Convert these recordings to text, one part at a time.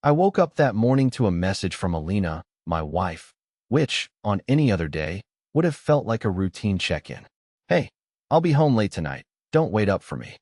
I woke up that morning to a message from Alina, my wife, which, on any other day, would have felt like a routine check-in. Hey, I'll be home late tonight. Don't wait up for me.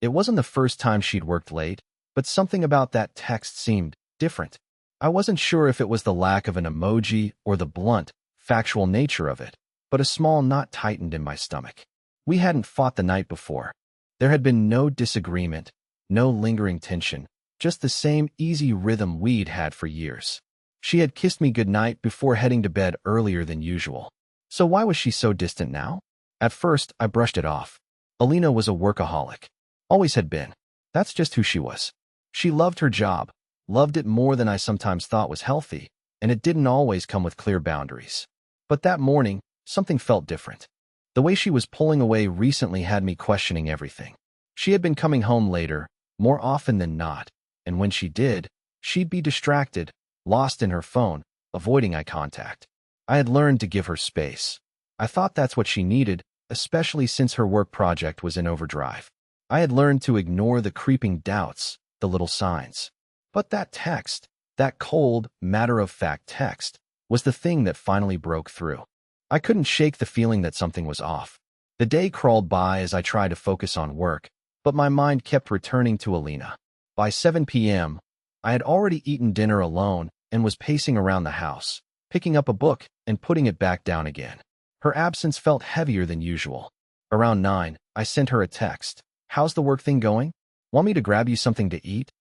It wasn't the first time she'd worked late, but something about that text seemed different. I wasn't sure if it was the lack of an emoji or the blunt, factual nature of it, but a small knot tightened in my stomach. We hadn't fought the night before. There had been no disagreement, no lingering tension, just the same easy rhythm we'd had for years. She had kissed me goodnight before heading to bed earlier than usual. So why was she so distant now? At first, I brushed it off. Alina was a workaholic. Always had been. That's just who she was. She loved her job, loved it more than I sometimes thought was healthy, and it didn't always come with clear boundaries. But that morning, something felt different. The way she was pulling away recently had me questioning everything. She had been coming home later, more often than not, and when she did, she'd be distracted, lost in her phone, avoiding eye contact. I had learned to give her space. I thought that's what she needed, especially since her work project was in overdrive. I had learned to ignore the creeping doubts, the little signs. But that text, that cold, matter-of-fact text, was the thing that finally broke through. I couldn't shake the feeling that something was off. The day crawled by as I tried to focus on work, but my mind kept returning to Alina. By 7 p.m., I had already eaten dinner alone and was pacing around the house, picking up a book and putting it back down again. Her absence felt heavier than usual. Around 9, I sent her a text. "How's the work thing going? Want me to grab you something to eat?"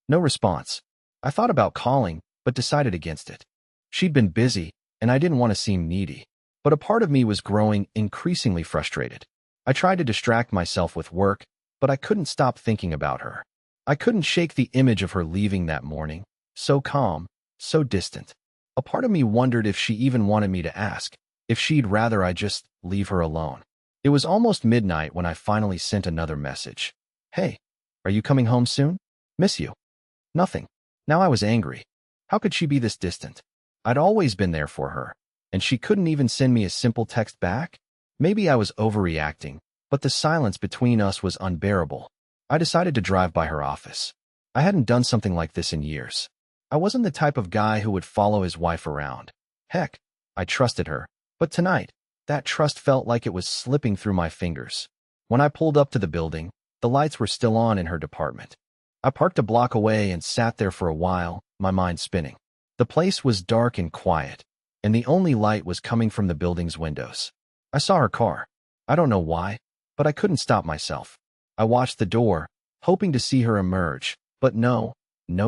No response. I thought about calling, but decided against it. She'd been busy, and I didn't want to seem needy. But a part of me was growing increasingly frustrated. I tried to distract myself with work, but I couldn't stop thinking about her. I couldn't shake the image of her leaving that morning, so calm, so distant. A part of me wondered if she even wanted me to ask, if she'd rather I just leave her alone. It was almost midnight when I finally sent another message. "Hey, are you coming home soon? Miss you." Nothing. Now I was angry. How could she be this distant? I'd always been there for her, and she couldn't even send me a simple text back? Maybe I was overreacting, but the silence between us was unbearable. I decided to drive by her office. I hadn't done something like this in years. I wasn't the type of guy who would follow his wife around. Heck, I trusted her. But tonight, that trust felt like it was slipping through my fingers. When I pulled up to the building, the lights were still on in her department. I parked a block away and sat there for a while, my mind spinning. The place was dark and quiet, and the only light was coming from the building's windows. I saw her car. I don't know why, but I couldn't stop myself. I watched the door, hoping to see her emerge, but no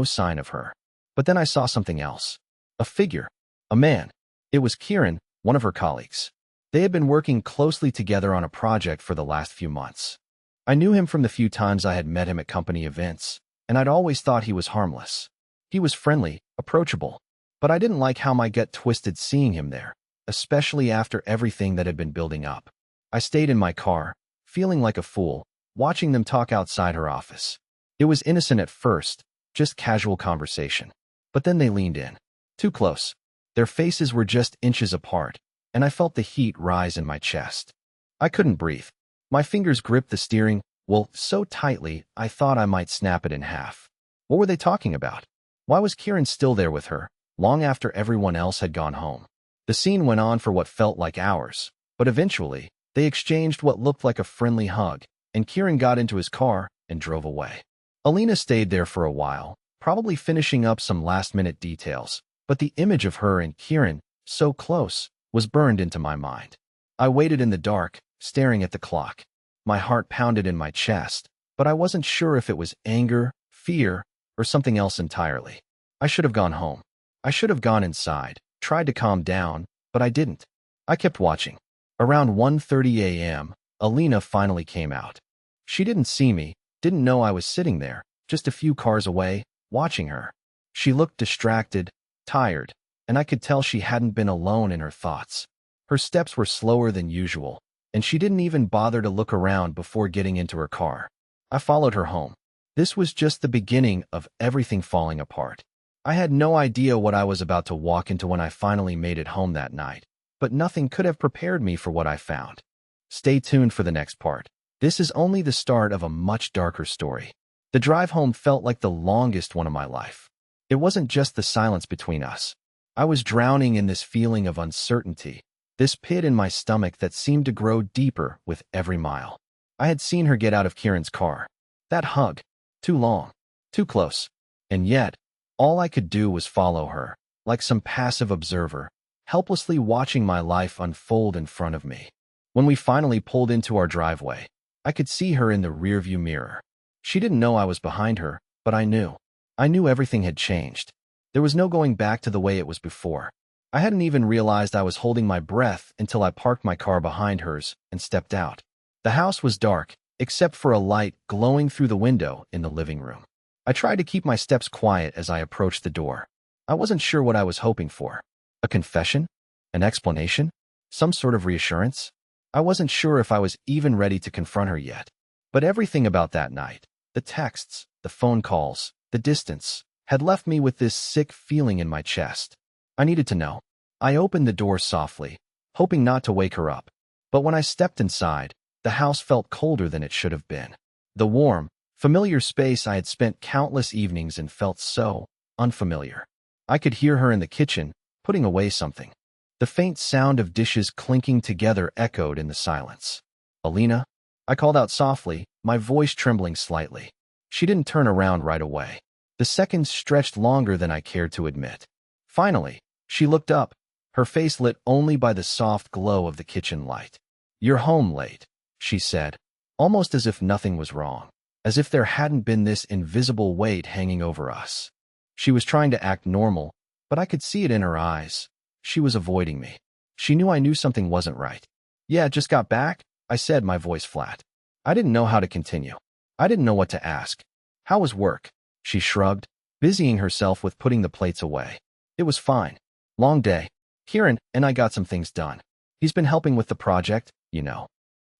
sign of her. But then I saw something else. A figure. A man. It was Kieran, one of her colleagues. They had been working closely together on a project for the last few months. I knew him from the few times I had met him at company events, and I'd always thought he was harmless. He was friendly, approachable, but I didn't like how my gut twisted seeing him there, especially after everything that had been building up. I stayed in my car, feeling like a fool, watching them talk outside her office. It was innocent at first, just casual conversation. But then they leaned in. Too close. Their faces were just inches apart, and I felt the heat rise in my chest. I couldn't breathe. My fingers gripped the steering wheel so tightly I thought I might snap it in half. What were they talking about? Why was Kieran still there with her, long after everyone else had gone home? The scene went on for what felt like hours, but eventually, they exchanged what looked like a friendly hug, and Kieran got into his car and drove away. Alina stayed there for a while, probably finishing up some last-minute details, but the image of her and Kieran, so close, was burned into my mind. I waited in the dark, staring at the clock. My heart pounded in my chest, but I wasn't sure if it was anger, fear, or something else entirely. I should have gone home. I should have gone inside, tried to calm down, but I didn't. I kept watching. Around 1:30 a.m., Alina finally came out. She didn't see me, didn't know I was sitting there, just a few cars away, watching her. She looked distracted, tired, and I could tell she hadn't been alone in her thoughts. Her steps were slower than usual, and she didn't even bother to look around before getting into her car. I followed her home. This was just the beginning of everything falling apart. I had no idea what I was about to walk into when I finally made it home that night, but nothing could have prepared me for what I found. Stay tuned for the next part. This is only the start of a much darker story. The drive home felt like the longest one of my life. It wasn't just the silence between us. I was drowning in this feeling of uncertainty, this pit in my stomach that seemed to grow deeper with every mile. I had seen her get out of Kieran's car. That hug. Too long. Too close. And yet, all I could do was follow her, like some passive observer, helplessly watching my life unfold in front of me. When we finally pulled into our driveway, I could see her in the rearview mirror. She didn't know I was behind her, but I knew. I knew everything had changed. There was no going back to the way it was before. I hadn't even realized I was holding my breath until I parked my car behind hers and stepped out. The house was dark, except for a light glowing through the window in the living room. I tried to keep my steps quiet as I approached the door. I wasn't sure what I was hoping for. A confession? An explanation? Some sort of reassurance? I wasn't sure if I was even ready to confront her yet. But everything about that night, the texts, the phone calls, the distance, had left me with this sick feeling in my chest. I needed to know. I opened the door softly, hoping not to wake her up. But when I stepped inside, the house felt colder than it should have been. The warm, familiar space I had spent countless evenings in felt so unfamiliar. I could hear her in the kitchen, putting away something. The faint sound of dishes clinking together echoed in the silence. "Alina?" I called out softly, my voice trembling slightly. She didn't turn around right away. The seconds stretched longer than I cared to admit. Finally, she looked up, her face lit only by the soft glow of the kitchen light. "You're home late," she said, almost as if nothing was wrong, as if there hadn't been this invisible weight hanging over us. She was trying to act normal, but I could see it in her eyes. She was avoiding me. She knew I knew something wasn't right. "Yeah, just got back," I said, my voice flat. I didn't know how to continue. I didn't know what to ask. "How was work?" She shrugged, busying herself with putting the plates away. "It was fine. Long day. Kieran and I got some things done. He's been helping with the project, you know."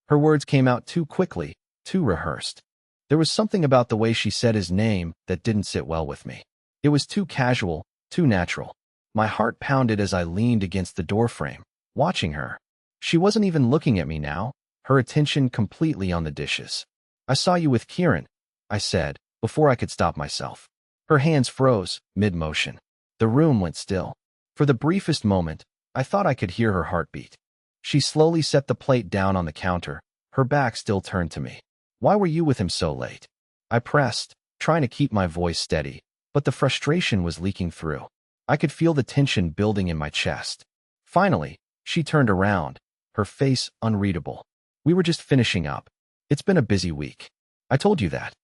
Her words came out too quickly, too rehearsed. There was something about the way she said his name that didn't sit well with me. It was too casual, too natural. My heart pounded as I leaned against the doorframe, watching her. She wasn't even looking at me now, her attention completely on the dishes. "I saw you with Kieran," I said, before I could stop myself. Her hands froze, mid-motion. The room went still. For the briefest moment, I thought I could hear her heartbeat. She slowly set the plate down on the counter, her back still turned to me. "Why were you with him so late?" I pressed, trying to keep my voice steady, but the frustration was leaking through. I could feel the tension building in my chest. Finally, she turned around, her face unreadable. "We were just finishing up. It's been a busy week. I told you that."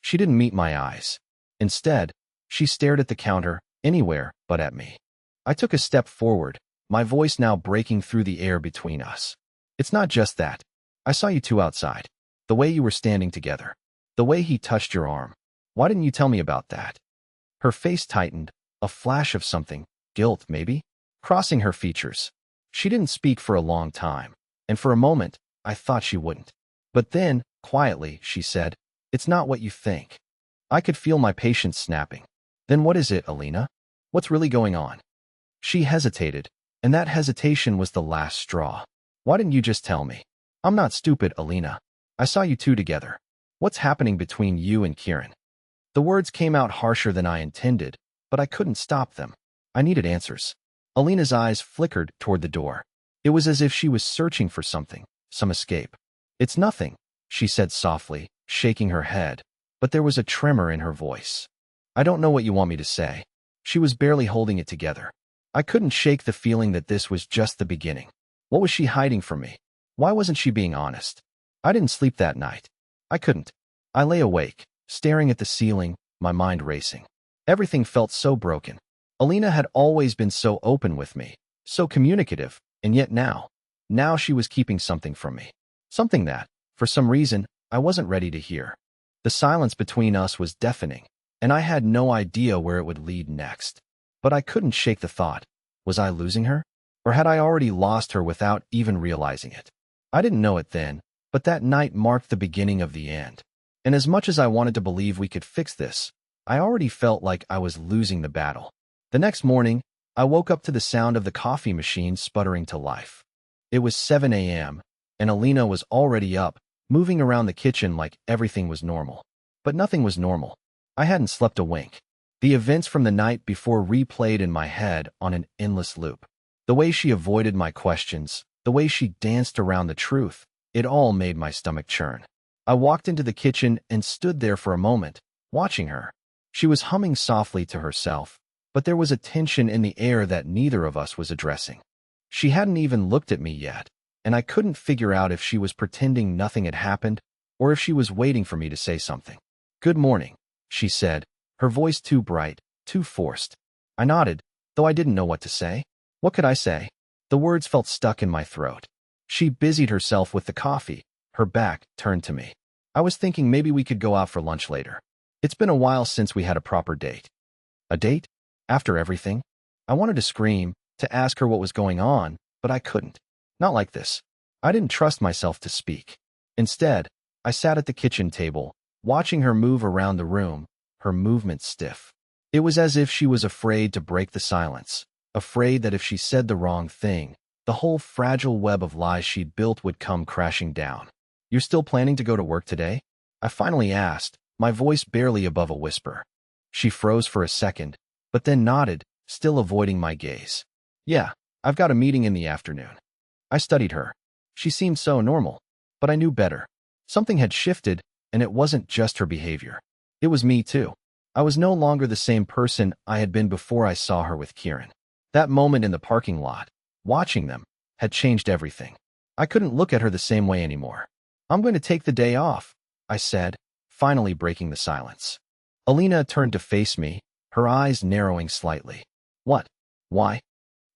She didn't meet my eyes. Instead, she stared at the counter, anywhere but at me. I took a step forward, my voice now breaking through the air between us. "It's not just that. I saw you two outside. The way you were standing together. The way he touched your arm. Why didn't you tell me about that?" Her face tightened, a flash of something, guilt maybe, crossing her features. She didn't speak for a long time, and for a moment, I thought she wouldn't. But then, quietly, she said, "It's not what you think." I could feel my patience snapping. "Then what is it, Alina? What's really going on?" She hesitated, and that hesitation was the last straw. "Why didn't you just tell me?" "I'm not stupid, Alina. I saw you two together. What's happening between you and Kieran?" The words came out harsher than I intended, but I couldn't stop them. I needed answers. Alina's eyes flickered toward the door. It was as if she was searching for something, some escape. "It's nothing," she said softly, shaking her head, but there was a tremor in her voice. "I don't know what you want me to say." She was barely holding it together. I couldn't shake the feeling that this was just the beginning. What was she hiding from me? Why wasn't she being honest? I didn't sleep that night. I couldn't. I lay awake, staring at the ceiling, my mind racing. Everything felt so broken. Alina had always been so open with me, so communicative, and yet now she was keeping something from me. Something that, for some reason, I wasn't ready to hear. The silence between us was deafening, and I had no idea where it would lead next. But I couldn't shake the thought. Was I losing her? Or had I already lost her without even realizing it? I didn't know it then, but that night marked the beginning of the end. And as much as I wanted to believe we could fix this, I already felt like I was losing the battle. The next morning, I woke up to the sound of the coffee machine sputtering to life. It was 7 a.m., and Alina was already up, moving around the kitchen like everything was normal. But nothing was normal. I hadn't slept a wink. The events from the night before replayed in my head on an endless loop. The way she avoided my questions, the way she danced around the truth, it all made my stomach churn. I walked into the kitchen and stood there for a moment, watching her. She was humming softly to herself, but there was a tension in the air that neither of us was addressing. She hadn't even looked at me yet, and I couldn't figure out if she was pretending nothing had happened or if she was waiting for me to say something. "Good morning," she said, her voice too bright, too forced. I nodded, though I didn't know what to say. What could I say? The words felt stuck in my throat. She busied herself with the coffee, her back turned to me. I was thinking maybe we could go out for lunch later. It's been a while since we had a proper date. A date? After everything? I wanted to scream, to ask her what was going on, but I couldn't. Not like this. I didn't trust myself to speak. Instead, I sat at the kitchen table, watching her move around the room, her movements stiff. It was as if she was afraid to break the silence, afraid that if she said the wrong thing, the whole fragile web of lies she'd built would come crashing down. "You're still planning to go to work today?" I finally asked, my voice barely above a whisper. She froze for a second, but then nodded, still avoiding my gaze. "Yeah, I've got a meeting in the afternoon." I studied her. She seemed so normal, but I knew better. Something had shifted, and it wasn't just her behavior. It was me too. I was no longer the same person I had been before I saw her with Kieran. That moment in the parking lot, watching them, had changed everything. I couldn't look at her the same way anymore. "I'm going to take the day off," I said, finally breaking the silence. Alina turned to face me, her eyes narrowing slightly. "What? Why?"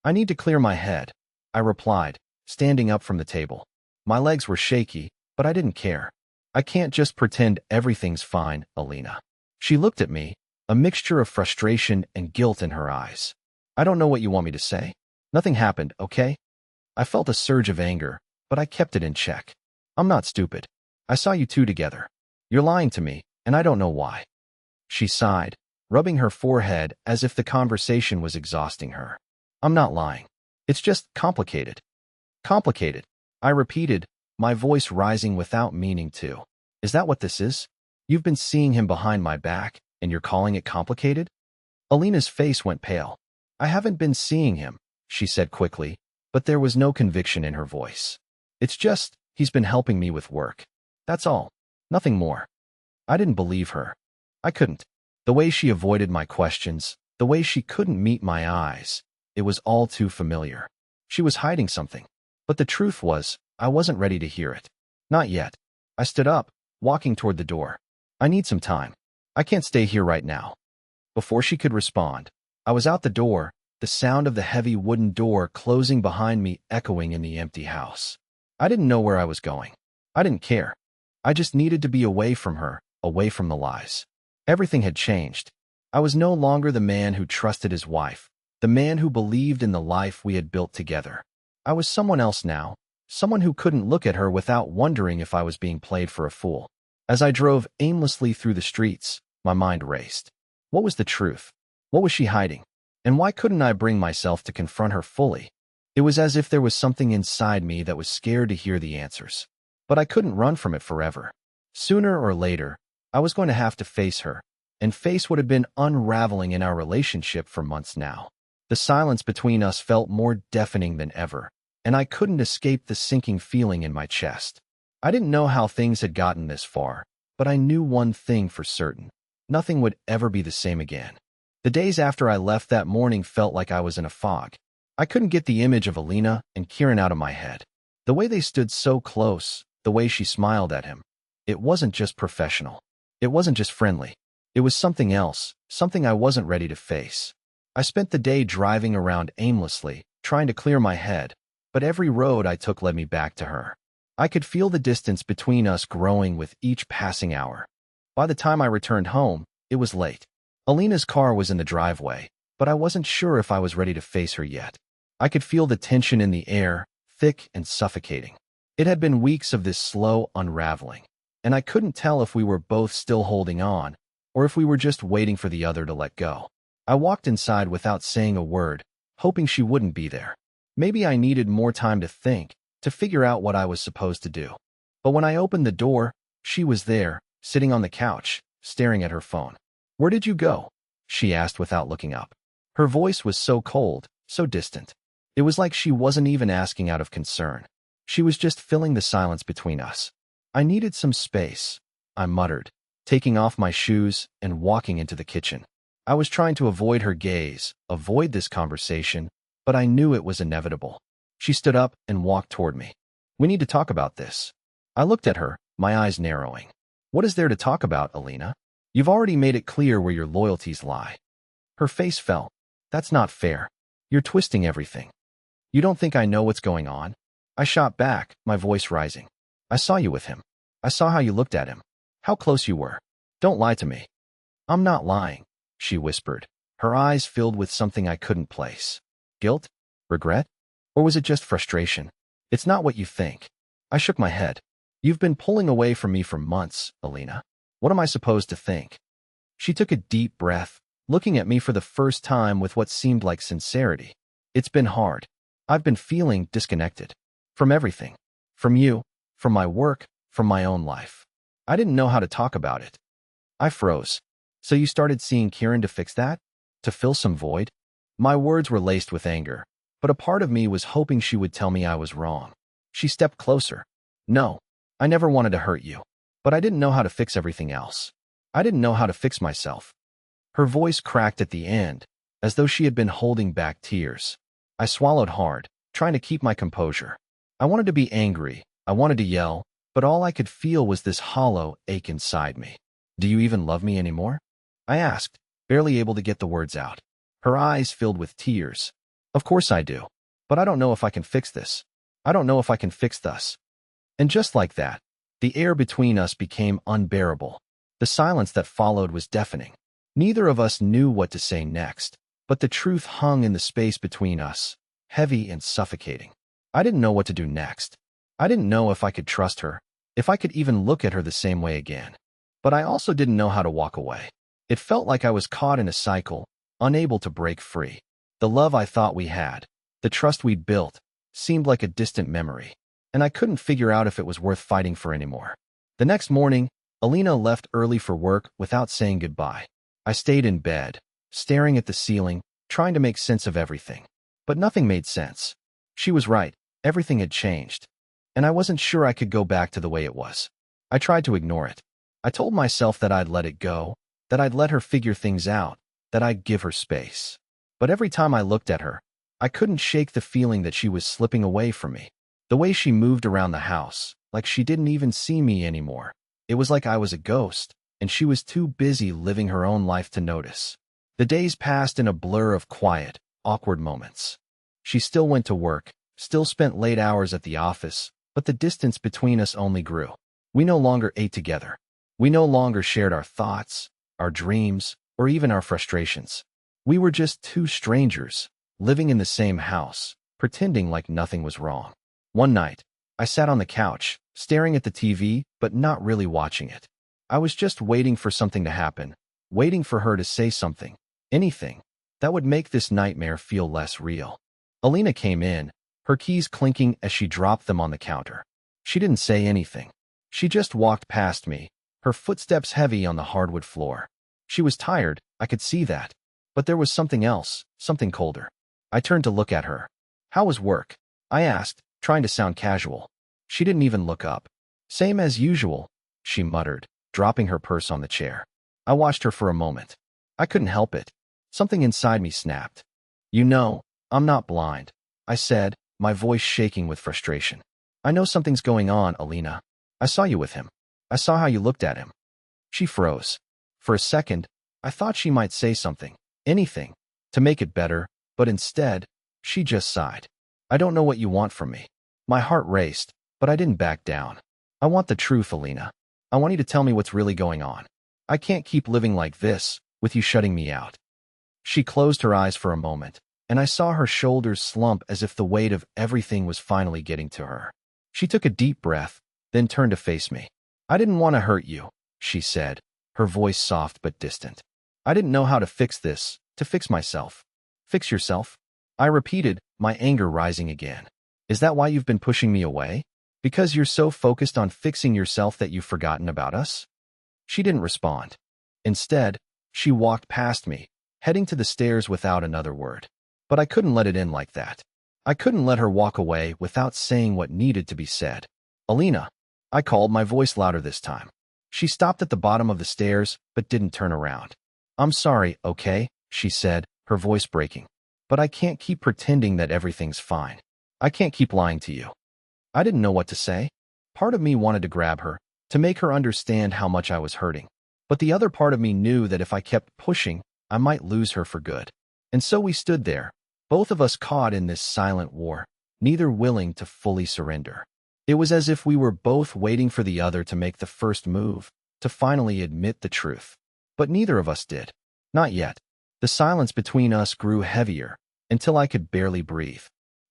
"I need to clear my head," I replied, standing up from the table. My legs were shaky, but I didn't care. "I can't just pretend everything's fine, Alina." She looked at me, a mixture of frustration and guilt in her eyes. "I don't know what you want me to say. Nothing happened, okay?" I felt a surge of anger, but I kept it in check. "I'm not stupid. I saw you two together. You're lying to me, and I don't know why." She sighed, rubbing her forehead as if the conversation was exhausting her. "I'm not lying. It's just complicated." "Complicated," I repeated, my voice rising without meaning to. "Is that what this is? You've been seeing him behind my back, and you're calling it complicated?" Alina's face went pale. "I haven't been seeing him," she said quickly, but there was no conviction in her voice. "It's just, he's been helping me with work. That's all. Nothing more." I didn't believe her. I couldn't. The way she avoided my questions, the way she couldn't meet my eyes, it was all too familiar. She was hiding something. But the truth was, I wasn't ready to hear it. Not yet. I stood up, walking toward the door. "I need some time. I can't stay here right now." Before she could respond, I was out the door, the sound of the heavy wooden door closing behind me echoing in the empty house. I didn't know where I was going. I didn't care. I just needed to be away from her, away from the lies. Everything had changed. I was no longer the man who trusted his wife, the man who believed in the life we had built together. I was someone else now, someone who couldn't look at her without wondering if I was being played for a fool. As I drove aimlessly through the streets, my mind raced. What was the truth? What was she hiding? And why couldn't I bring myself to confront her fully? It was as if there was something inside me that was scared to hear the answers. But I couldn't run from it forever. Sooner or later, I was going to have to face her, and face what had been unraveling in our relationship for months now. The silence between us felt more deafening than ever, and I couldn't escape the sinking feeling in my chest. I didn't know how things had gotten this far, but I knew one thing for certain. Nothing would ever be the same again. The days after I left that morning felt like I was in a fog. I couldn't get the image of Alina and Kieran out of my head. The way they stood so close, the way she smiled at him. It wasn't just professional. It wasn't just friendly. It was something else, something I wasn't ready to face. I spent the day driving around aimlessly, trying to clear my head, but every road I took led me back to her. I could feel the distance between us growing with each passing hour. By the time I returned home, it was late. Alina's car was in the driveway, but I wasn't sure if I was ready to face her yet. I could feel the tension in the air, thick and suffocating. It had been weeks of this slow unraveling, and I couldn't tell if we were both still holding on, or if we were just waiting for the other to let go. I walked inside without saying a word, hoping she wouldn't be there. Maybe I needed more time to think, to figure out what I was supposed to do. But when I opened the door, she was there, sitting on the couch, staring at her phone. "Where did you go?" she asked without looking up. Her voice was so cold, so distant. It was like she wasn't even asking out of concern. She was just filling the silence between us. I needed some space, I muttered, taking off my shoes and walking into the kitchen. I was trying to avoid her gaze, avoid this conversation, but I knew it was inevitable. She stood up and walked toward me. We need to talk about this. I looked at her, my eyes narrowing. What is there to talk about, Alina? You've already made it clear where your loyalties lie. Her face fell. That's not fair. You're twisting everything. You don't think I know what's going on? I shot back, my voice rising. I saw you with him. I saw how you looked at him. How close you were. Don't lie to me. I'm not lying, she whispered, her eyes filled with something I couldn't place. Guilt? Regret? Or was it just frustration? It's not what you think. I shook my head. You've been pulling away from me for months, Alina. What am I supposed to think? She took a deep breath, looking at me for the first time with what seemed like sincerity. It's been hard. I've been feeling disconnected. From everything. From you, from my work, from my own life. I didn't know how to talk about it. I froze. So you started seeing Kieran to fix that? To fill some void? My words were laced with anger, but a part of me was hoping she would tell me I was wrong. She stepped closer. No, I never wanted to hurt you, but I didn't know how to fix everything else. I didn't know how to fix myself. Her voice cracked at the end, as though she had been holding back tears. I swallowed hard, trying to keep my composure. I wanted to be angry, I wanted to yell, but all I could feel was this hollow ache inside me. Do you even love me anymore? I asked, barely able to get the words out. Her eyes filled with tears. Of course I do, but I don't know if I can fix this. I don't know if I can fix this. And just like that, the air between us became unbearable. The silence that followed was deafening. Neither of us knew what to say next, but the truth hung in the space between us, heavy and suffocating. I didn't know what to do next. I didn't know if I could trust her, if I could even look at her the same way again. But I also didn't know how to walk away. It felt like I was caught in a cycle, unable to break free. The love I thought we had, the trust we'd built, seemed like a distant memory, and I couldn't figure out if it was worth fighting for anymore. The next morning, Alina left early for work without saying goodbye. I stayed in bed, staring at the ceiling, trying to make sense of everything. But nothing made sense. She was right, everything had changed. And I wasn't sure I could go back to the way it was. I tried to ignore it. I told myself that I'd let it go, that I'd let her figure things out, that I'd give her space. But every time I looked at her, I couldn't shake the feeling that she was slipping away from me. The way she moved around the house, like she didn't even see me anymore. It was like I was a ghost, and she was too busy living her own life to notice. The days passed in a blur of quiet, awkward moments. She still went to work, still spent late hours at the office, but the distance between us only grew. We no longer ate together. We no longer shared our thoughts, our dreams, or even our frustrations. We were just two strangers, living in the same house, pretending like nothing was wrong. One night, I sat on the couch, staring at the TV, but not really watching it. I was just waiting for something to happen, waiting for her to say something, anything, that would make this nightmare feel less real. Alina came in, her keys clinking as she dropped them on the counter. She didn't say anything. She just walked past me, her footsteps heavy on the hardwood floor. She was tired, I could see that. But there was something else, something colder. I turned to look at her. How was work? I asked, trying to sound casual. She didn't even look up. Same as usual, she muttered, dropping her purse on the chair. I watched her for a moment. I couldn't help it. Something inside me snapped. You know, I'm not blind, I said, my voice shaking with frustration. I know something's going on, Alina. I saw you with him. I saw how you looked at him. She froze. For a second, I thought she might say something, anything, to make it better, but instead, she just sighed. I don't know what you want from me. My heart raced, but I didn't back down. I want the truth, Alina. I want you to tell me what's really going on. I can't keep living like this, with you shutting me out. She closed her eyes for a moment, and I saw her shoulders slump as if the weight of everything was finally getting to her. She took a deep breath, then turned to face me. I didn't want to hurt you, she said, her voice soft but distant. I didn't know how to fix this, to fix myself. Fix yourself? I repeated, my anger rising again. Is that why you've been pushing me away? Because you're so focused on fixing yourself that you've forgotten about us? She didn't respond. Instead, she walked past me, heading to the stairs without another word. But I couldn't let it end like that. I couldn't let her walk away without saying what needed to be said. Alina, I called, my voice louder this time. She stopped at the bottom of the stairs, but didn't turn around. I'm sorry, okay, she said, her voice breaking. But I can't keep pretending that everything's fine. I can't keep lying to you. I didn't know what to say. Part of me wanted to grab her, to make her understand how much I was hurting. But the other part of me knew that if I kept pushing, I might lose her for good. And so we stood there, both of us caught in this silent war, neither willing to fully surrender. It was as if we were both waiting for the other to make the first move, to finally admit the truth. But neither of us did. Not yet. The silence between us grew heavier, until I could barely breathe.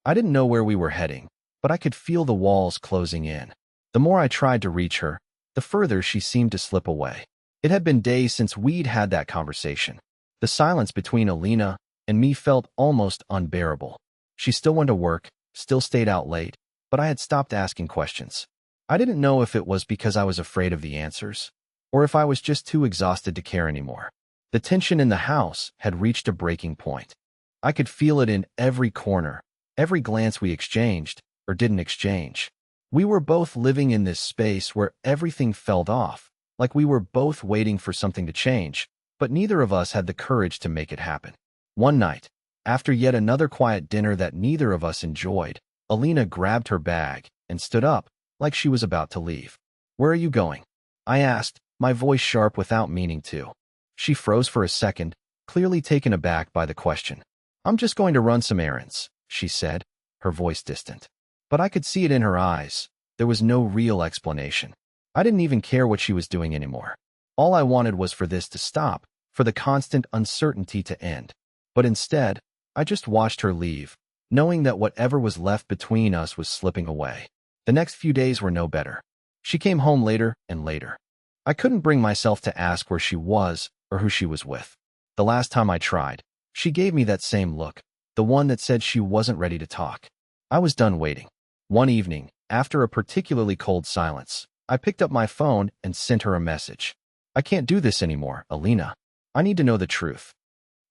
I didn't know where we were heading, but I could feel the walls closing in. The more I tried to reach her, the further she seemed to slip away. It had been days since we'd had that conversation. The silence between Alina and me felt almost unbearable. She still went to work, still stayed out late, but I had stopped asking questions. I didn't know if it was because I was afraid of the answers, or if I was just too exhausted to care anymore. The tension in the house had reached a breaking point. I could feel it in every corner, every glance we exchanged, or didn't exchange. We were both living in this space where everything felt off, like we were both waiting for something to change, but neither of us had the courage to make it happen. One night, after yet another quiet dinner that neither of us enjoyed, Alina grabbed her bag and stood up, like she was about to leave. Where are you going? I asked, my voice sharp without meaning to. She froze for a second, clearly taken aback by the question. I'm just going to run some errands, she said, her voice distant. But I could see it in her eyes. There was no real explanation. I didn't even care what she was doing anymore. All I wanted was for this to stop, for the constant uncertainty to end. But instead, I just watched her leave, knowing that whatever was left between us was slipping away. The next few days were no better. She came home later and later. I couldn't bring myself to ask where she was or who she was with. The last time I tried, she gave me that same look, the one that said she wasn't ready to talk. I was done waiting. One evening, after a particularly cold silence, I picked up my phone and sent her a message. I can't do this anymore, Alina. I need to know the truth.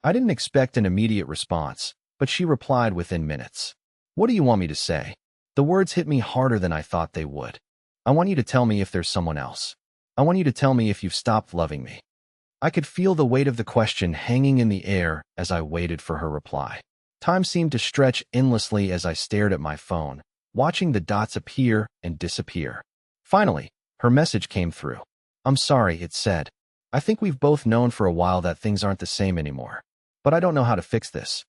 I didn't expect an immediate response, but she replied within minutes. What do you want me to say? The words hit me harder than I thought they would. I want you to tell me if there's someone else. I want you to tell me if you've stopped loving me. I could feel the weight of the question hanging in the air as I waited for her reply. Time seemed to stretch endlessly as I stared at my phone, watching the dots appear and disappear. Finally, her message came through. I'm sorry, it said. I think we've both known for a while that things aren't the same anymore. But I don't know how to fix this.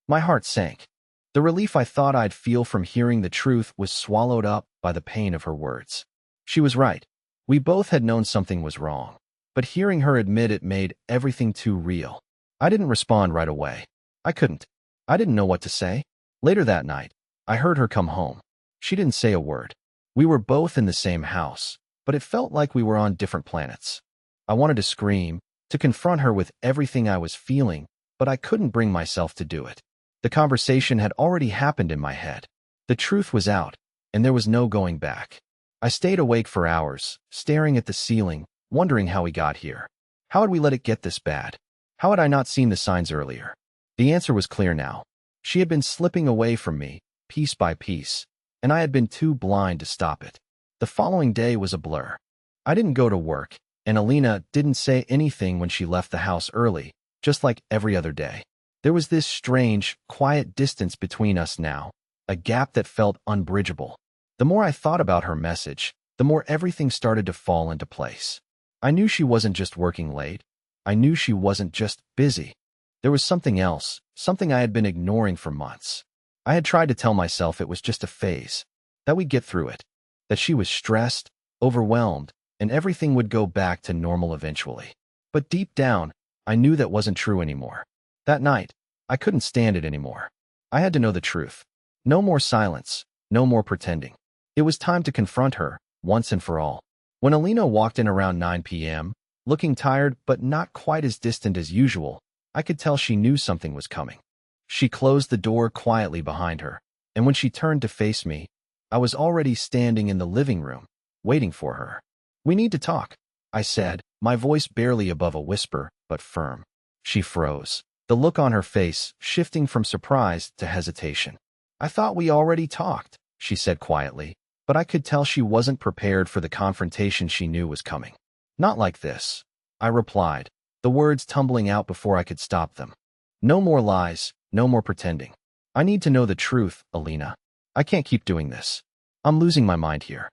My heart sank. The relief I thought I'd feel from hearing the truth was swallowed up by the pain of her words. She was right. We both had known something was wrong. But hearing her admit it made everything too real. I didn't respond right away. I couldn't. I didn't know what to say. Later that night, I heard her come home. She didn't say a word. We were both in the same house, but it felt like we were on different planets. I wanted to scream, to confront her with everything I was feeling, but I couldn't bring myself to do it. The conversation had already happened in my head. The truth was out, and there was no going back. I stayed awake for hours, staring at the ceiling, wondering how we got here. How had we let it get this bad? How had I not seen the signs earlier? The answer was clear now. She had been slipping away from me, piece by piece, and I had been too blind to stop it. The following day was a blur. I didn't go to work, and Alina didn't say anything when she left the house early, just like every other day. There was this strange, quiet distance between us now, a gap that felt unbridgeable. The more I thought about her message, the more everything started to fall into place. I knew she wasn't just working late. I knew she wasn't just busy. There was something else, something I had been ignoring for months. I had tried to tell myself it was just a phase, that we'd get through it, that she was stressed, overwhelmed, and everything would go back to normal eventually. But deep down, I knew that wasn't true anymore. That night, I couldn't stand it anymore. I had to know the truth. No more silence, no more pretending. It was time to confront her, once and for all. When Alina walked in around 9 p.m., looking tired but not quite as distant as usual, I could tell she knew something was coming. She closed the door quietly behind her, and when she turned to face me, I was already standing in the living room, waiting for her. We need to talk, I said, my voice barely above a whisper, but firm. She froze. the look on her face shifting from surprise to hesitation. "I thought we already talked," she said quietly, but I could tell she wasn't prepared for the confrontation she knew was coming. "Not like this," I replied, the words tumbling out before I could stop them. "No more lies, no more pretending. I need to know the truth, Alina. I can't keep doing this. I'm losing my mind here."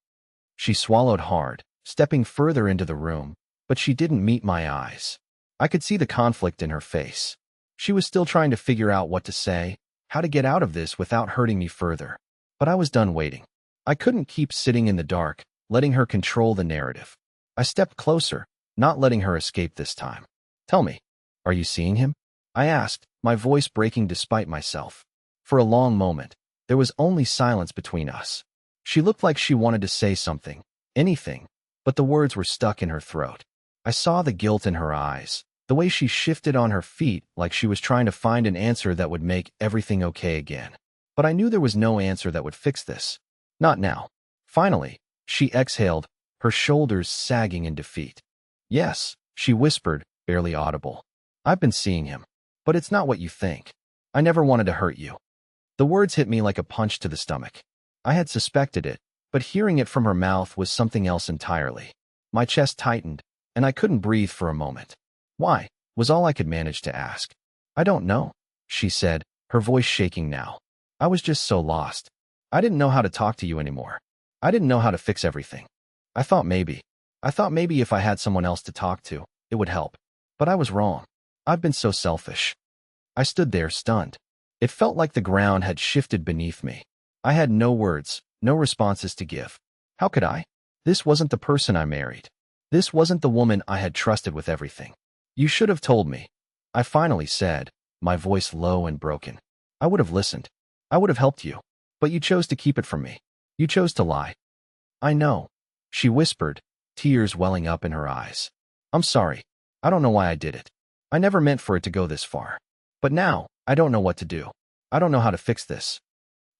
She swallowed hard, stepping further into the room, but she didn't meet my eyes. I could see the conflict in her face. She was still trying to figure out what to say, how to get out of this without hurting me further. But I was done waiting. I couldn't keep sitting in the dark, letting her control the narrative. I stepped closer, not letting her escape this time. "Tell me, are you seeing him?" I asked, my voice breaking despite myself. For a long moment, there was only silence between us. She looked like she wanted to say something, anything, but the words were stuck in her throat. I saw the guilt in her eyes, the way she shifted on her feet like she was trying to find an answer that would make everything okay again. But I knew there was no answer that would fix this. Not now. Finally, she exhaled, her shoulders sagging in defeat. "Yes," she whispered, barely audible. "I've been seeing him. But it's not what you think. I never wanted to hurt you." The words hit me like a punch to the stomach. I had suspected it, but hearing it from her mouth was something else entirely. My chest tightened, and I couldn't breathe for a moment. "Why?" was all I could manage to ask. "I don't know," she said, her voice shaking now. "I was just so lost. I didn't know how to talk to you anymore. I didn't know how to fix everything. I thought maybe if I had someone else to talk to, it would help. But I was wrong. I've been so selfish." I stood there, stunned. It felt like the ground had shifted beneath me. I had no words, no responses to give. How could I? This wasn't the person I married. This wasn't the woman I had trusted with everything. "You should have told me," I finally said, my voice low and broken. "I would have listened. I would have helped you. But you chose to keep it from me. You chose to lie." "I know," she whispered, tears welling up in her eyes. "I'm sorry. I don't know why I did it. I never meant for it to go this far. But now, I don't know what to do. I don't know how to fix this."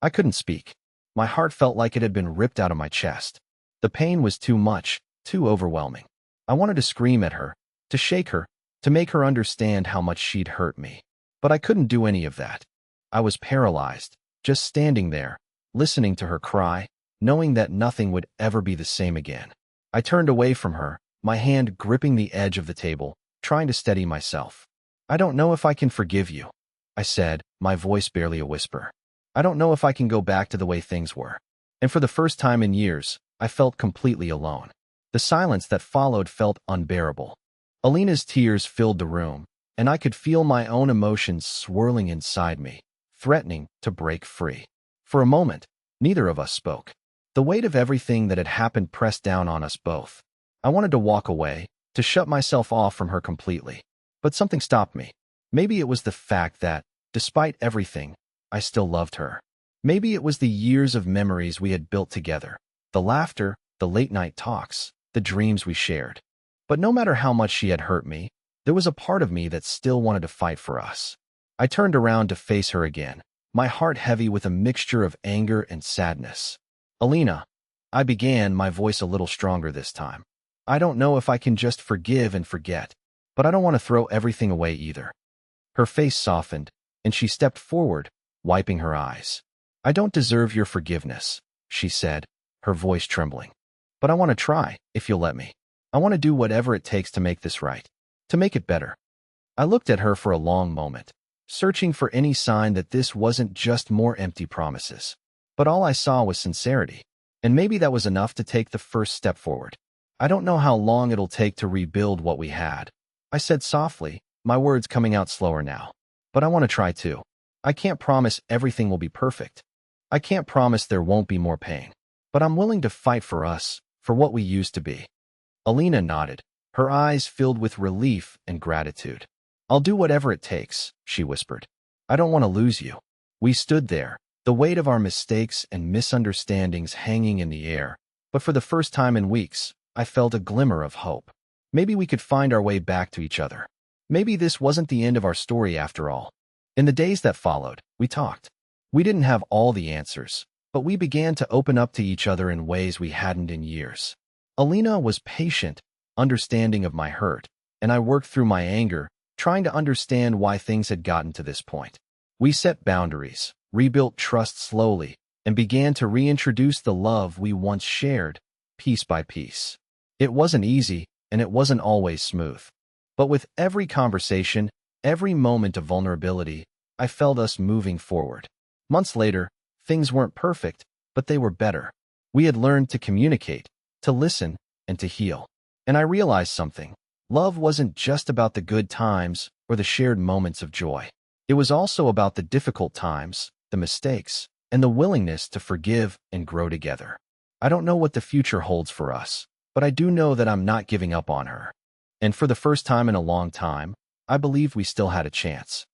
I couldn't speak. My heart felt like it had been ripped out of my chest. The pain was too much, too overwhelming. I wanted to scream at her, to shake her, to make her understand how much she'd hurt me. But I couldn't do any of that. I was paralyzed, just standing there, listening to her cry, knowing that nothing would ever be the same again. I turned away from her, my hand gripping the edge of the table, trying to steady myself. "I don't know if I can forgive you," I said, my voice barely a whisper. "I don't know if I can go back to the way things were." And for the first time in years, I felt completely alone. The silence that followed felt unbearable. Alina's tears filled the room, and I could feel my own emotions swirling inside me, threatening to break free. For a moment, neither of us spoke. The weight of everything that had happened pressed down on us both. I wanted to walk away, to shut myself off from her completely. But something stopped me. Maybe it was the fact that, despite everything, I still loved her. Maybe it was the years of memories we had built together, the laughter, the late-night talks, the dreams we shared. But no matter how much she had hurt me, there was a part of me that still wanted to fight for us. I turned around to face her again, my heart heavy with a mixture of anger and sadness. "Alina," I began, my voice a little stronger this time. "I don't know if I can just forgive and forget, but I don't want to throw everything away either." Her face softened, and she stepped forward, wiping her eyes. "I don't deserve your forgiveness," she said, her voice trembling. "But I want to try, if you'll let me. I want to do whatever it takes to make this right, to make it better." I looked at her for a long moment, searching for any sign that this wasn't just more empty promises. But all I saw was sincerity, and maybe that was enough to take the first step forward. "I don't know how long it'll take to rebuild what we had," I said softly, my words coming out slower now. "But I want to try too. I can't promise everything will be perfect. I can't promise there won't be more pain. But I'm willing to fight for us, for what we used to be." Alina nodded, her eyes filled with relief and gratitude. "I'll do whatever it takes," she whispered. "I don't want to lose you." We stood there, the weight of our mistakes and misunderstandings hanging in the air, but for the first time in weeks, I felt a glimmer of hope. Maybe we could find our way back to each other. Maybe this wasn't the end of our story after all. In the days that followed, we talked. We didn't have all the answers, but we began to open up to each other in ways we hadn't in years. Alina was patient, understanding of my hurt, and I worked through my anger, trying to understand why things had gotten to this point. We set boundaries, rebuilt trust slowly, and began to reintroduce the love we once shared, piece by piece. It wasn't easy, and it wasn't always smooth. But with every conversation, every moment of vulnerability, I felt us moving forward. Months later, things weren't perfect, but they were better. We had learned to communicate, to listen, and to heal. And I realized something. Love wasn't just about the good times or the shared moments of joy. It was also about the difficult times, the mistakes, and the willingness to forgive and grow together. I don't know what the future holds for us, but I do know that I'm not giving up on her. And for the first time in a long time, I believed we still had a chance.